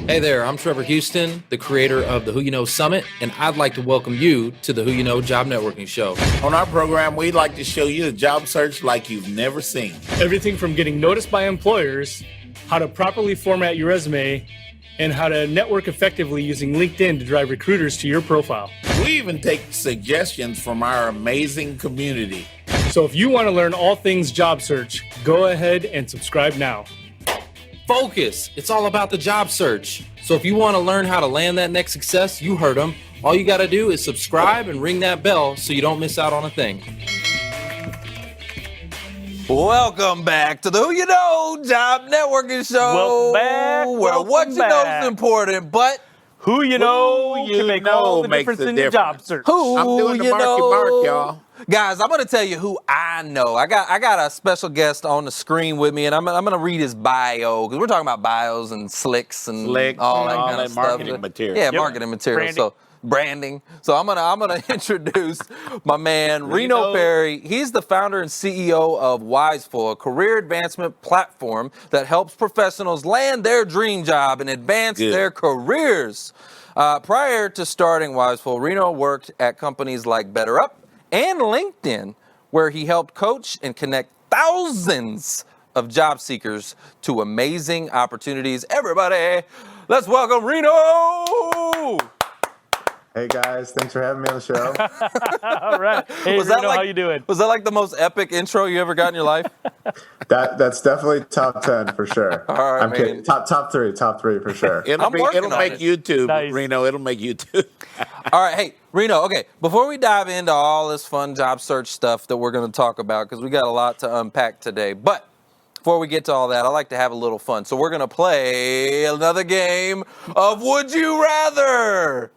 Hey there, I'm Trevor Houston, the creator of the Who You Know Summit, and I'd like to welcome you to the Who You Know Job Networking Show. On our program, we'd like to show you a job search like you've never seen. Everything from getting noticed by employers, how to properly format your resume, and how to network effectively using LinkedIn to drive recruiters to your profile. We even take suggestions from our amazing community. So if you want to learn all things job search, go ahead and subscribe now. Focus! It's all about the job search. So if you want to learn how to land that next success, you heard them. All you got to do is subscribe and ring that bell so you don't miss out on a thing. Welcome back to the Who You Know Job Networking Show. Welcome back. Where what you know is important, but Who you know can make all the difference in your job search. I'm doing the marky mark, y'all. Guys, I'm going to tell you who I know. I got a special guest on the screen with me, and I'm going to read his bio, because we're talking about bios and slicks and all that kind of stuff. Marketing material. Yeah, marketing material. Branding. So branding. So I'm gonna introduce my man Reno Perry. He's the founder and CEO of Wiseful, a career advancement platform that helps professionals land their dream job and advance their careers. Prior to starting Wiseful, Reno worked at companies like BetterUp and LinkedIn, where he helped coach and connect thousands of job seekers to amazing opportunities. Everybody, let's welcome Reno! Hey guys, thanks for having me on the show. All right. Hey, Reno, how you doing? Was that like the most epic intro you ever got in your life? That's definitely top 10 for sure. All right, I'm kidding. Top three for sure. It'll make it. YouTube, Nice. Reno. It'll make YouTube. All right, hey, Reno, okay, before we dive into all this fun job search stuff that we're going to talk about, because we got a lot to unpack today, but before we get to all that, I like to have a little fun. So we're going to play another game of Would You Rather?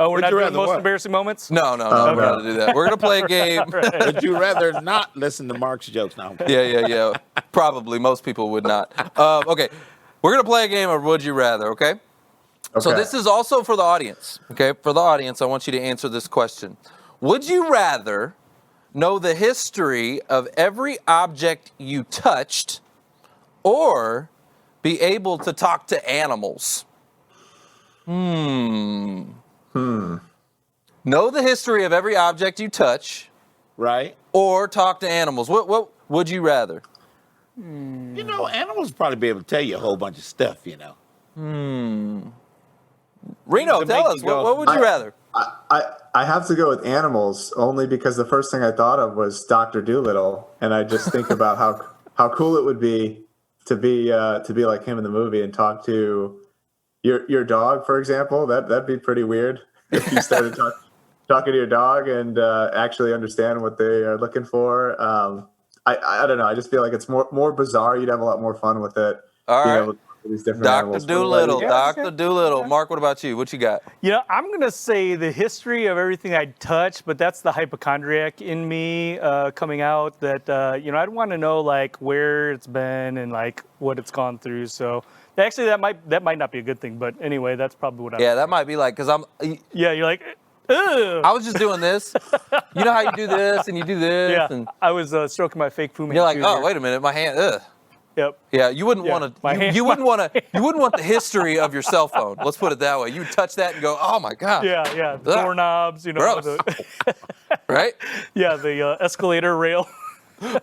Oh, we're not doing rather most what? embarrassing moments? No, we're not going to do that. We're going to play a game. Would you rather not listen to Mark's jokes now? Yeah. Probably. Most people would not. Okay. We're going to play a game of Would You Rather, okay? So this is also for the audience, okay? For the audience, I want you to answer this question. Would you rather know the history of every object you touched or be able to talk to animals? Know the history of every object you touch, Right? or talk to animals. What would you rather? You know, animals probably be able to tell you a whole bunch of stuff, you know. Reno, To tell make us, you go- what would you rather? I have to go with animals only because the first thing I thought of was Dr. Dolittle, and I just think about how cool it would be to be like him in the movie and talk to your dog, for example. That'd be pretty weird if you started talking to your dog and actually understand what they are looking for. I don't know. I just feel like it's more bizarre. You'd have a lot more fun with it. All right. With these different Dr. animals. Doolittle, Yeah, Dr. Doolittle. Mark, what about you? What you got? You know, I'm going to say the history of everything I touch, but that's the hypochondriac in me coming out that, I'd want to know, like, where it's been and, like, what it's gone through. So, actually, that might not be a good thing. But anyway, that's probably what Yeah, that might be like, because Yeah, you're like, ugh. I was just doing this. You know how you do this and you do this? Yeah, And I was stroking my fake Fu Manchu. you're like, oh, here. wait a minute, my hand, ugh. Yep. Yeah, you wouldn't Yeah, want my to. hand- You wouldn't want the history of your cell phone. Let's put it that way. You would touch that and go, "Oh my god." Yeah. Doorknobs, Gross. Right? The escalator rail.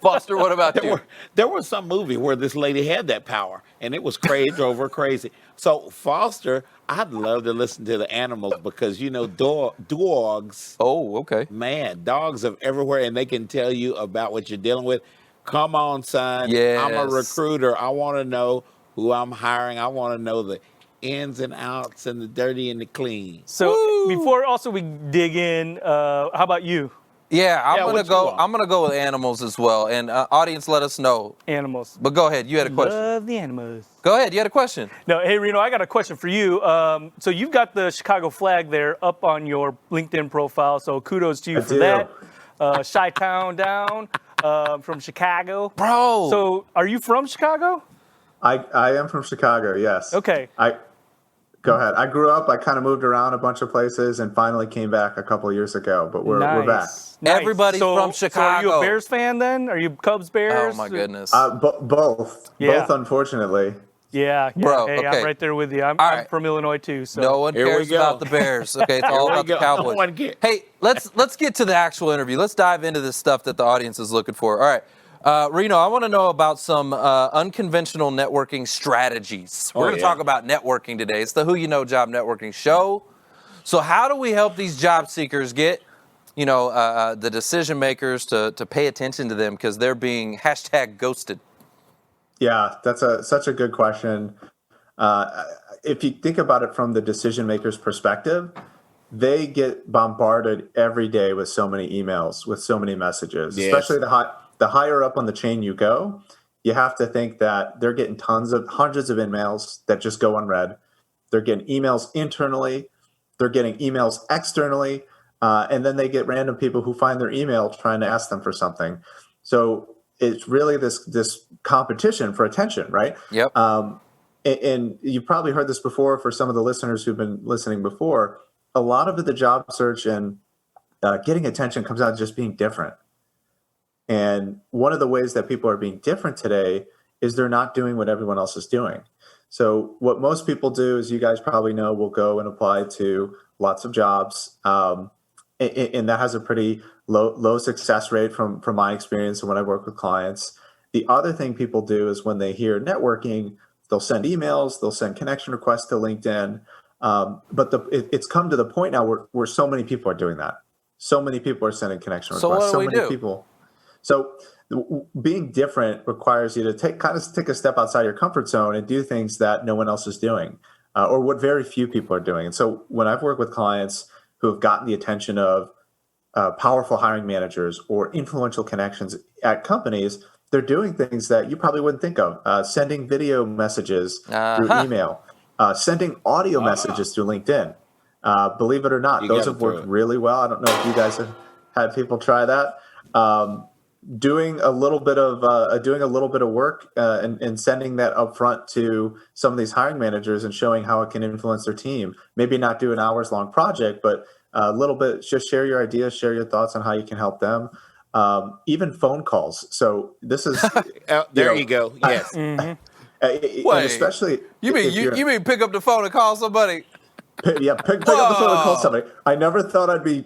Foster, what about you? There was some movie where this lady had that power, and it was crazy over crazy. So, Foster, I'd love to listen to the animals because, dogs, Oh, okay. man, dogs are everywhere, and they can tell you about what you're dealing with. Come on, son. I'm a Yes. recruiter. I want to know who I'm hiring. I want to know the ins and outs and the dirty and the clean. So before also we dig in, how about you? Yeah, I'm what you gonna go. want? I'm gonna go with animals as well. And audience, let us know. Animals. But go ahead. You had a question. Love the animals. Go ahead. You had a question. No, hey Reno, I got a question for you. So you've got the Chicago flag there up on your LinkedIn profile. So kudos to you for do. that. Chi-Town down from Chicago. Bro. So are you from Chicago? I am from Chicago, yes. Okay. Go ahead. I grew up, I kind of moved around a bunch of places and finally came back a couple of years ago, but we're back. Nice. Everybody's from So are you Chicago. a Bears fan then? Are you Cubs, Bears? Oh my goodness. Both. Yeah. Both, unfortunately. Yeah. Bro, Hey, okay. I'm right there with you. I'm, All I'm right. from Illinois too. So No one Here we cares go. about the Bears. Okay, it's all we about the go. Cowboys. No one cares. Hey, let's get to the actual interview. Let's dive into this stuff that the audience is looking for. All right, Reno, I want to know about some unconventional networking strategies. We're going to talk about networking today. It's the Who You Know Job Networking Show. So how do we help these job seekers get, the decision makers to pay attention to them because they're being #ghosted? Yeah, that's such a good question. If you think about it from the decision maker's perspective, they get bombarded every day with so many emails, with so many messages, Yes. especially the higher up on the chain you go. You have to think that they're getting hundreds of emails that just go unread. They're getting emails internally, they're getting emails externally, and then they get random people who find their email trying to ask them for something. So it's really this competition for attention, right? Yep. And you've probably heard this before for some of the listeners who've been listening before. A lot of the job search and getting attention comes out of just being different. And one of the ways that people are being different today is they're not doing what everyone else is doing. So what most people do, as you guys probably know, will go and apply to lots of jobs. And that has a pretty low success rate from my experience and when I work with clients. The other thing people do is when they hear networking, they'll send emails, they'll send connection requests to LinkedIn. But it's come to the point now where so many people are doing that. So many people are sending connection requests. So what do we do? People. So being different requires you to take a step outside your comfort zone and do things that no one else is doing, or what very few people are doing. And so when I've worked with clients who have gotten the attention of powerful hiring managers or influential connections at companies, they're doing things that you probably wouldn't think of. Sending video messages through email, sending audio messages through LinkedIn. Believe it or not, those have worked really well. I don't know if you guys have had people try that. Doing a little bit of work and sending that up front to some of these hiring managers and showing how it can influence their team. Maybe not do an hours-long project, but a little bit, just share your ideas, share your thoughts on how you can help them. Even phone calls. So this is you go. Yes. And Wait, especially you mean pick up the phone and call somebody? pick up the phone and call somebody. I never thought I'd be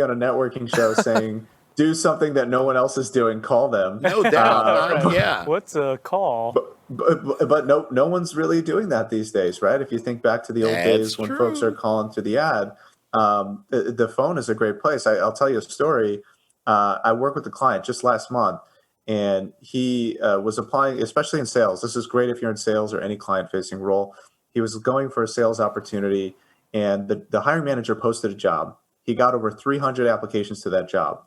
on a networking show saying do something that no one else is doing. Call them. No doubt. Yeah. What's a call? But no one's really doing that these days, right? If you think back to the old days when folks are calling through the ad, the phone is a great place. I'll tell you a story. I worked with a client just last month, and he was applying, especially in sales. This is great if you're in sales or any client-facing role. He was going for a sales opportunity, and the hiring manager posted a job. He got over 300 applications to that job.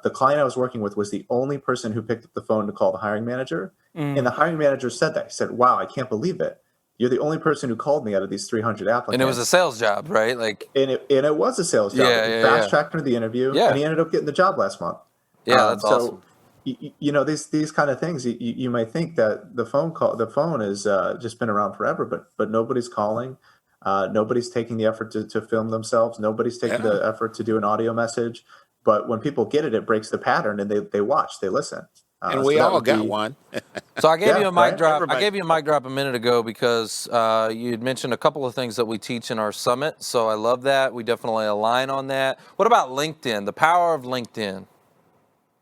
The client I was working with was the only person who picked up the phone to call the hiring manager. And the hiring manager said that. He said, "Wow, I can't believe it. You're the only person who called me out of these 300 applicants." And it was a sales job, right? And it was a sales job. Fast-tracked him to the interview, and he ended up getting the job last month. Yeah, that's awesome. These kind of things, you might think that the phone has just been around forever, but nobody's calling. Nobody's taking the effort to film themselves. Nobody's taking the effort to do an audio message. But when people get it, it breaks the pattern, and they watch, they listen. And we all got one. So I gave you a mic drop. Everybody. I gave you a mic drop a minute ago because you had mentioned a couple of things that we teach in our summit. So I love that. We definitely align on that. What about LinkedIn? The power of LinkedIn.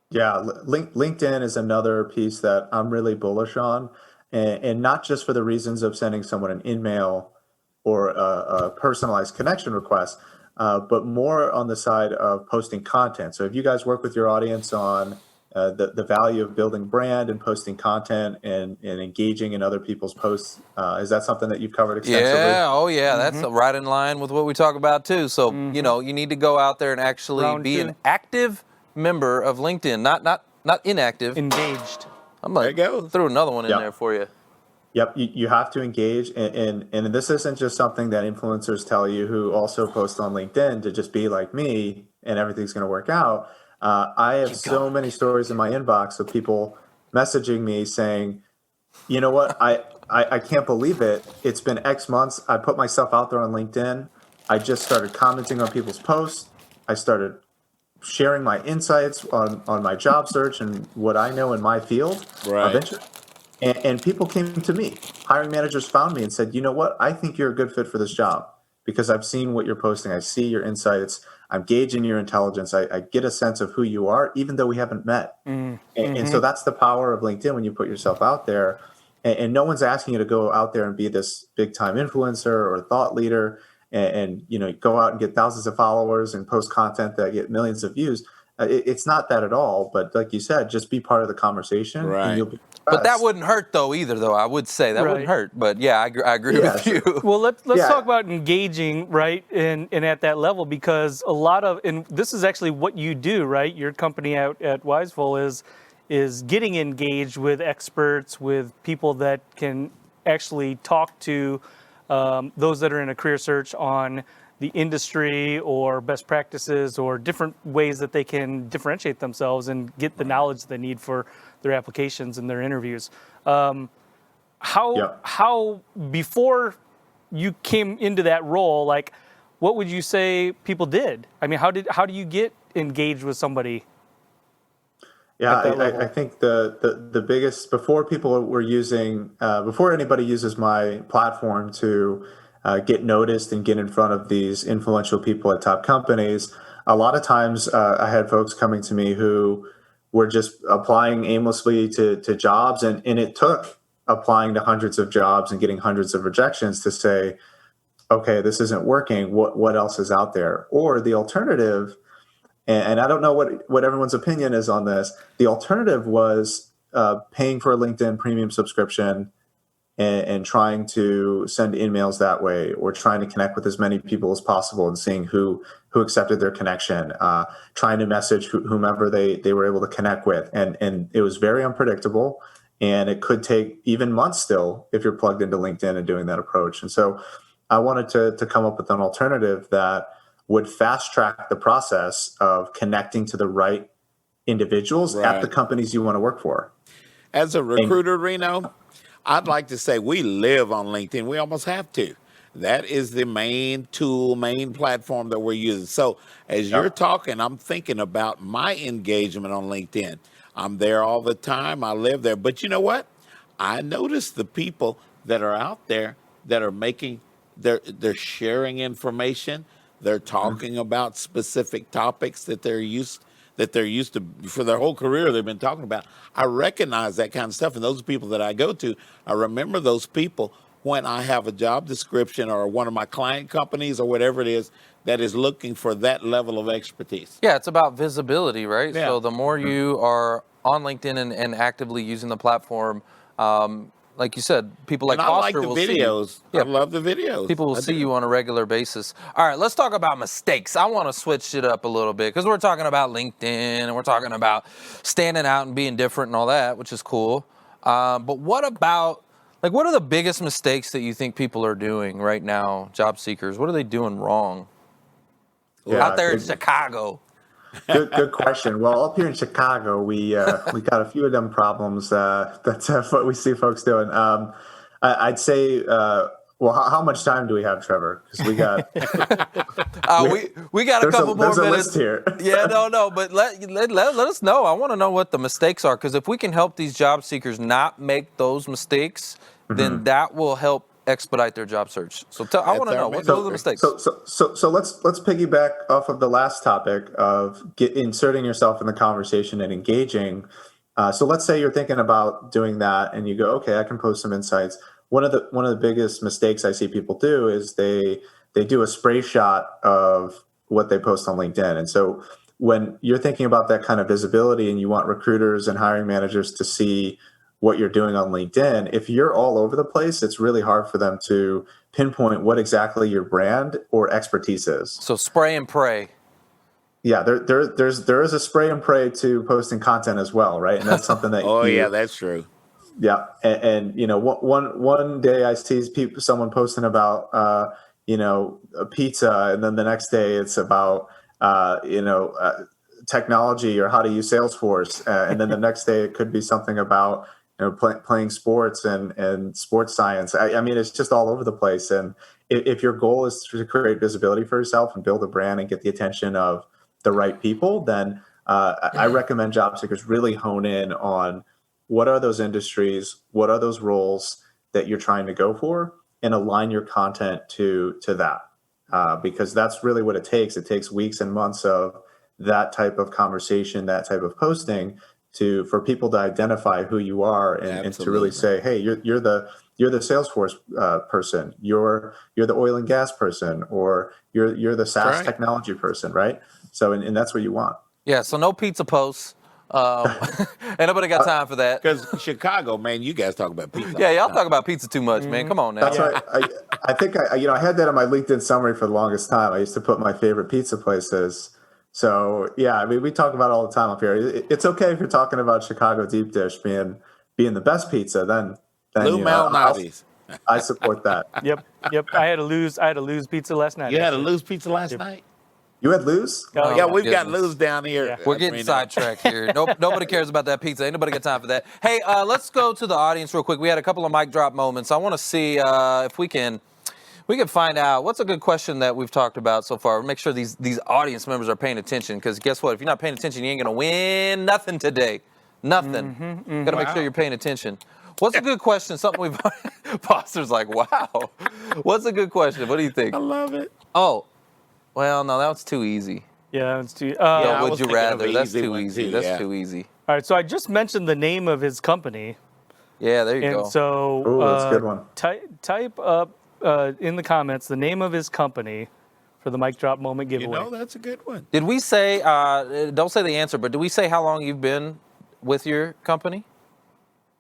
Yeah, LinkedIn is another piece that I'm really bullish on, and not just for the reasons of sending someone an email or a personalized connection request, but more on the side of posting content. So if you guys work with your audience on the value of building brand and posting content and engaging in other people's posts, is that something that you've covered extensively? Yeah, that's right in line with what we talk about too. So you need to go out there and actually be an active member of LinkedIn, not inactive. Engaged. I'm gonna throw another one in there for you. Yep, you have to engage, and this isn't just something that influencers tell you who also post on LinkedIn to just be like me and everything's going to work out. I have so many stories in my inbox of people messaging me saying, you know what, I can't believe it. It's been X months. I put myself out there on LinkedIn. I just started commenting on people's posts. I started sharing my insights on my job search and what I know in my field of interest. And people came to me. Hiring managers found me and said, you know what? I think you're a good fit for this job because I've seen what you're posting. I see your insights. I'm gauging your intelligence. I get a sense of who you are, even though we haven't met. And so that's the power of LinkedIn when you put yourself out there. And no one's asking you to go out there and be this big time influencer or thought leader and go out and get thousands of followers and post content that get millions of views. It's not that at all. But like you said, just be part of the conversation Right. and you'll be But that wouldn't hurt though either, though. I would say that wouldn't hurt. But yeah, I agree Yeah, with sure. you. Well, let's Yeah. talk about engaging, right, and at that level, because a lot of, and this is actually what you do, right? Your company at Wiseful is getting engaged with experts, with people that can actually talk to those that are in a career search on the industry or best practices or different ways that they can differentiate themselves and get the knowledge they need for their applications and their interviews. How before you came into that role, like, what would you say people did? I mean, how do you get engaged with somebody? Yeah, at that level? I think the biggest before people were using before anybody uses my platform to get noticed and get in front of these influential people at top companies, a lot of times I had folks coming to me who were just applying aimlessly to jobs, and it took applying to hundreds of jobs and getting hundreds of rejections to say, okay, this isn't working. What else is out there? Or the alternative. And I don't know what everyone's opinion is on this. The alternative was paying for a LinkedIn premium subscription and trying to send emails that way, or trying to connect with as many people as possible and seeing who accepted their connection, trying to message whomever they were able to connect with. And it was very unpredictable. And it could take even months still if you're plugged into LinkedIn and doing that approach. And so I wanted to come up with an alternative that would fast track the process of connecting to the right individuals at the companies you want to work for. As a recruiter, Reno, I'd like to say we live on LinkedIn. We almost have to. That is the main tool, main platform that we're using. So as you're talking, I'm thinking about my engagement on LinkedIn. I'm there all the time. I live there. But you know what? I notice the people that are out there that are making, they're sharing information. They're talking about specific topics that they're used to for their whole career. They've been talking about. I recognize that kind of stuff, and those are people that I go to. I remember those people when I have a job description or one of my client companies or whatever it is that is looking for that level of expertise. Yeah, it's about visibility, right? Yeah. So the more you are on LinkedIn and actively using the platform, like you said, people like And I like Foster the will see you. videos. Yeah. I love the videos. People will I see do. you on a regular basis. All right, let's talk about mistakes. I want to switch it up a little bit because we're talking about LinkedIn and we're talking about standing out and being different and all that, which is cool. But what about, like, what are the biggest mistakes that you think people are doing right now, job seekers? What are they doing wrong out there in Chicago? Good question. Well, up here in Chicago, we got a few of them problems. That's what we see folks doing. I'd say, well, how much time do we have, Trevor? Because we got we got a couple more there's a minutes list here. Yeah, no, but let us know. I want to know what the mistakes are, because if we can help these job seekers not make those mistakes, then that will help expedite their job search. So I want to know, what are the mistakes? So let's piggyback off of the last topic of inserting yourself in the conversation and engaging. So let's say you're thinking about doing that, and you go, okay, I can post some insights. One of the biggest mistakes I see people do is they do a spray shot of what they post on LinkedIn. And so when you're thinking about that kind of visibility and you want recruiters and hiring managers to see what you're doing on LinkedIn, if you're all over the place, it's really hard for them to pinpoint what exactly your brand or expertise is. So spray and pray. Yeah, there is a spray and pray to posting content as well, right? And that's something that yeah, that's true. Yeah, and one day I see someone posting about a pizza, and then the next day it's about technology or how to use Salesforce, and then the next day it could be something about playing sports and sports science. I mean, it's just all over the place. And if your goal is to create visibility for yourself and build a brand and get the attention of the right people, then I recommend job seekers really hone in on what are those industries, what are those roles that you're trying to go for, and align your content to that. Because that's really what it takes. It takes weeks and months of that type of conversation, that type of posting for people to identify who you are and to really say, hey, you're the Salesforce person, you're the oil and gas person, or you're the SaaS technology person, right? So and that's what you want. Yeah. So no pizza posts. Ain't nobody got time for that. Because Chicago, man, you guys talk about pizza. Yeah, y'all talk about pizza too much, man. Come on now. That's right. I think I had that on my LinkedIn summary for the longest time. I used to put my favorite pizza places. So yeah, I mean, we talk about it all the time up here. It's okay if you're talking about Chicago deep dish being the best pizza. Then Lou Malnati's. I support that. Yep. I had to lose pizza last night. You had a Lou's pizza last night? You had Lou's? Oh, Yeah, we've got goodness. Lou's down here. Yeah. We're getting sidetracked here. Nobody cares about that pizza. Ain't nobody got time for that. Hey, let's go to the audience real quick. We had a couple of mic drop moments. I want to see if we can find out what's a good question that we've talked about so far. Make sure these audience members are paying attention, because guess what? If you're not paying attention, you ain't going to win nothing today. Nothing. Got to make sure you're paying attention. What's a good question? Something we've... Foster's like, wow. What's a good question? What do you think? I love it. Oh, well, no, that was too easy. Yeah, it's too. I Would was you thinking of rather? an That's easy too one, easy. too, That's yeah. too easy. All right, so I just mentioned the name of his company, Yeah, there you and go. so Ooh, that's a good one. type up in the comments the name of his company for the mic drop moment You giveaway. know, that's a good one. Did we say, don't say the answer, but did we say how long you've been with your company?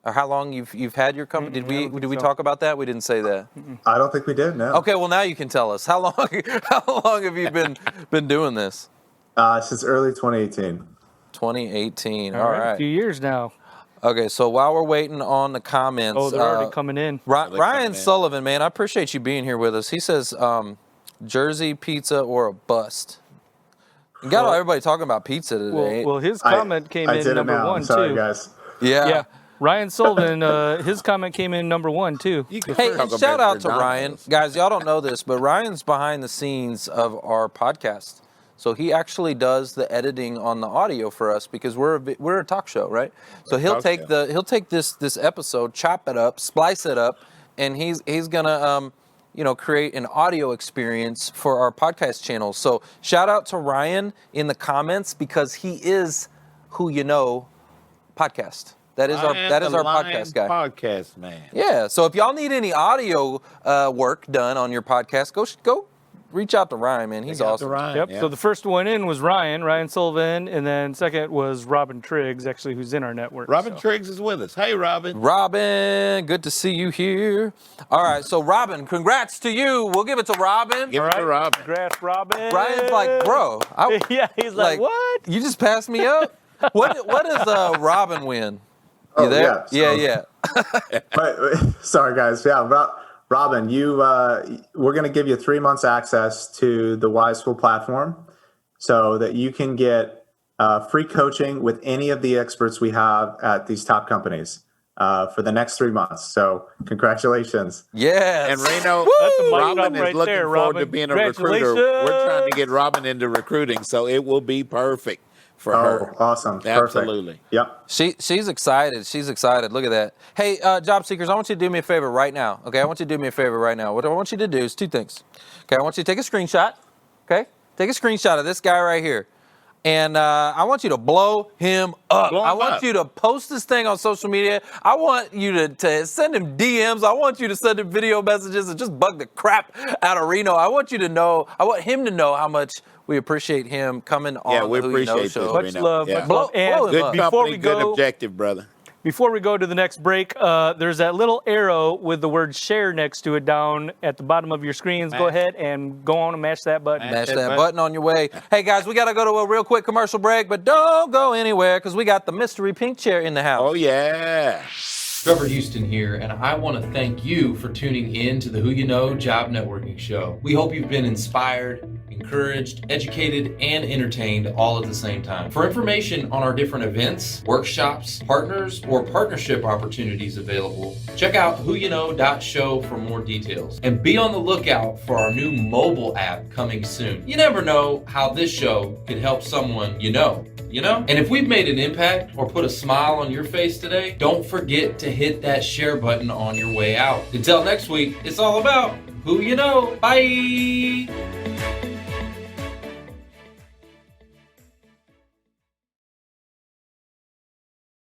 Or how long you've had your company? Did we so. talk about that? We didn't say that. I don't think we did. No. Okay, well now you can tell us. How long have you been doing this? Since early 2018. 2018. All All right, a right. few years now. Okay, so while we're waiting on the comments, Oh, they're already coming in. Ryan Sullivan, man, I appreciate you being here with us. He says, Jersey pizza or a bust. You got everybody talking about pizza today. Well, his comment came I in did it number now. one I'm sorry, too. guys. Yeah, Ryan Sullivan, his comment came in number one too. Hey, and shout out to Ryan. Guys, y'all don't know this, but Ryan's behind the scenes of our podcast. So he actually does the editing on the audio for us, because we're a talk show, right? So he'll take this episode, chop it up, splice it up, and he's gonna create an audio experience for our podcast channel. So shout out to Ryan in the comments, because he is Who You Know podcast. That is our podcast guy. Podcast man. Yeah. So if y'all need any audio work done on your podcast, go reach out to Ryan, man. He's awesome. Yep. Yeah. So the first one in was Ryan Sullivan, and then second was Robin Triggs, actually, who's in our network. Robin Triggs is with us. Hey, Robin. Robin, good to see you here. All right, so Robin, congrats to you. We'll give it to Robin. Give it to Robin. Congrats, Robin. Ryan's like, bro. Yeah, he's like, what? You just passed me up? What does Robin win? You Oh, there? yeah, But sorry, guys. Yeah, Robin, we're going to give you 3 months access to the Wiseful Platform, so that you can get free coaching with any of the experts we have at these top companies for the next 3 months. So congratulations. Yes. And Reno, That's a mic Robin drop is right looking there, forward to Robin. being a recruiter. We're trying to get Robin into recruiting, so it will be perfect for her. Awesome. Absolutely. Perfect. Yep. She's excited. She's excited. Look at that. Hey, job seekers, I want you to do me a favor right now. Okay, I want you to do me a favor right now. What I want you to do is 2 things. Okay, I want you to take a screenshot. Okay, take a screenshot of this guy right here, and I want you to blow him up. Blow him I want up. you to post this thing on social media. I want you to send him DMs. I want you to send him video messages and just bug the crap out of Reno. I want him to know how much we appreciate him coming on we the Who You Know appreciate show. this, Much Reno. love. Yeah. Much love. And Blow him Good up. before company, we good go, objective, brother. Before we go to the next break, there's that little arrow with the word share next to it down at the bottom of your screens. Go ahead and go on and mash that button. Mash that button on your way. Hey, guys, we got to go to a real quick commercial break, but don't go anywhere, because we got the mystery pink chair in the house. Oh, yeah. Trevor Houston here, and I want to thank you for tuning in to the Who You Know Job Networking Show. We hope you've been inspired, encouraged, educated, and entertained all at the same time. For information on our different events, workshops, partners, or partnership opportunities available, check out whoyouknow.show for more details. And be on the lookout for our new mobile app coming soon. You never know how this show could help someone you know? And if we've made an impact or put a smile on your face today, don't forget to hit that share button on your way out. Until next week, it's all about who you know. Bye!